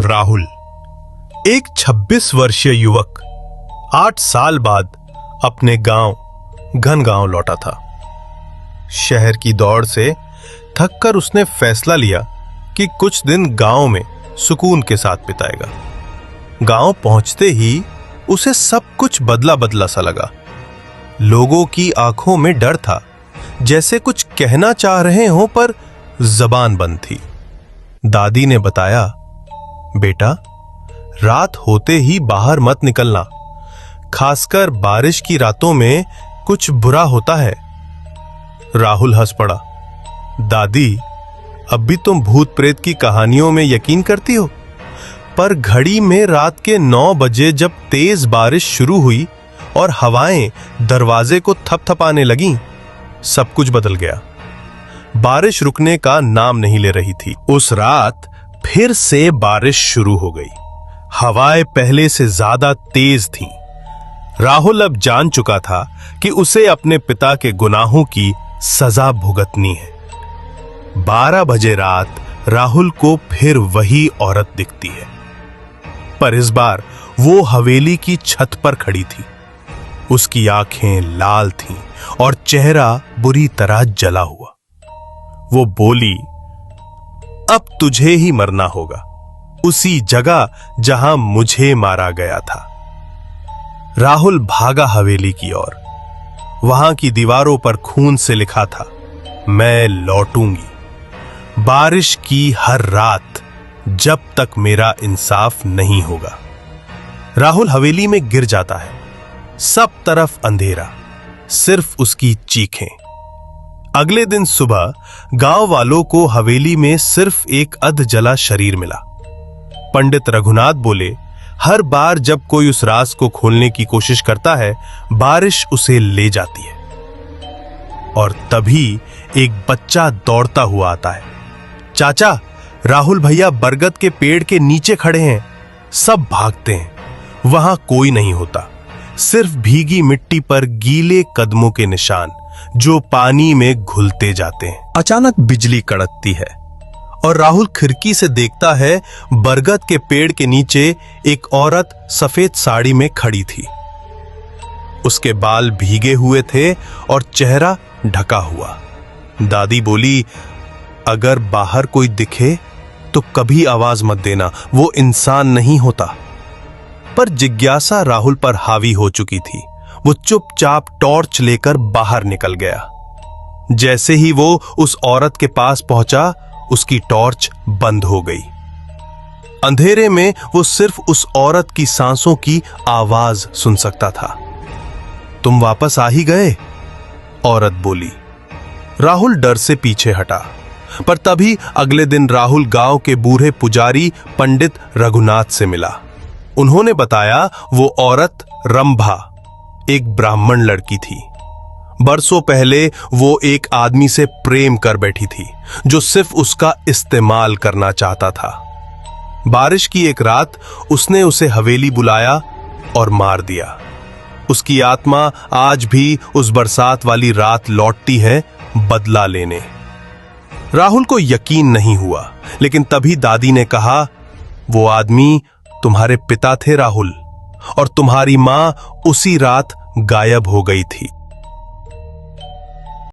राहुल, एक 26 वर्षीय युवक 8 साल बाद अपने गांव घनगांव लौटा था। शहर की दौड़ से थककर उसने फैसला लिया कि कुछ दिन गांव में सुकून के साथ बिताएगा। गांव पहुंचते ही उसे सब कुछ बदला बदला सा लगा। लोगों की आंखों में डर था, जैसे कुछ कहना चाह रहे हों पर जबान बंद थी। दादी ने बताया, बेटा, रात होते ही बाहर मत निकलना, खासकर बारिश की रातों में कुछ बुरा होता है। राहुल हंस पड़ा। दादी, अब भी तुम भूत प्रेत की कहानियों में यकीन करती हो? पर घड़ी में रात के 9 बजे जब तेज बारिश शुरू हुई और हवाएं दरवाजे को थपथपाने लगीं, सब कुछ बदल गया। बारिश रुकने का नाम नहीं ले रही थी। उस रात फिर से बारिश शुरू हो गई। हवाएं पहले से ज्यादा तेज थीं। राहुल अब जान चुका था कि उसे अपने पिता के गुनाहों की सजा भुगतनी है। 12 बजे रात राहुल को फिर वही औरत दिखती है, पर इस बार वो हवेली की छत पर खड़ी थी। उसकी आंखें लाल थीं और चेहरा बुरी तरह जला हुआ। वो बोली, अब तुझे ही मरना होगा, उसी जगह जहां मुझे मारा गया था। राहुल भागा हवेली की ओर। वहां की दीवारों पर खून से लिखा था, मैं लौटूंगी बारिश की हर रात जब तक मेरा इंसाफ नहीं होगा। राहुल हवेली में गिर जाता है। सब तरफ अंधेरा, सिर्फ उसकी चीखें। अगले दिन सुबह गांव वालों को हवेली में सिर्फ एक अध जला शरीर मिला। पंडित रघुनाथ बोले, हर बार जब कोई उस राज को खोलने की कोशिश करता है, बारिश उसे ले जाती है। और तभी एक बच्चा दौड़ता हुआ आता है। चाचा, राहुल भैया बरगद के पेड़ के नीचे खड़े हैं। सब भागते हैं। वहां कोई नहीं होता, सिर्फ भीगी मिट्टी पर गीले कदमों के निशान जो पानी में घुलते जाते हैं। अचानक बिजली कड़कती है और राहुल खिड़की से देखता है, बरगद के पेड़ के नीचे एक औरत सफेद साड़ी में खड़ी थी। उसके बाल भीगे हुए थे और चेहरा ढका हुआ। दादी बोली, अगर बाहर कोई दिखे तो कभी आवाज मत देना, वो इंसान नहीं होता। पर जिज्ञासा राहुल पर हावी हो चुकी थी। वो चुपचाप टॉर्च लेकर बाहर निकल गया। जैसे ही वो उस औरत के पास पहुंचा, उसकी टॉर्च बंद हो गई। अंधेरे में वो सिर्फ उस औरत की सांसों की आवाज सुन सकता था। तुम वापस आ ही गए? औरत बोली। राहुल डर से पीछे हटा। पर तभी अगले दिन राहुल गांव के बूढ़े पुजारी पंडित रघुनाथ से मिला। उन्होंने बताया, वो औरत रंभा एक ब्राह्मण लड़की थी। बरसों पहले वो एक आदमी से प्रेम कर बैठी थी, जो सिर्फ उसका इस्तेमाल करना चाहता था। बारिश की एक रात उसने उसे हवेली बुलाया और मार दिया। उसकी आत्मा आज भी उस बरसात वाली रात लौटती है बदला लेने। राहुल को यकीन नहीं हुआ, लेकिन तभी दादी ने कहा, वो आदमी तुम्हारे पिता थे राहुल, और तुम्हारी मां उसी रात गायब हो गई थी।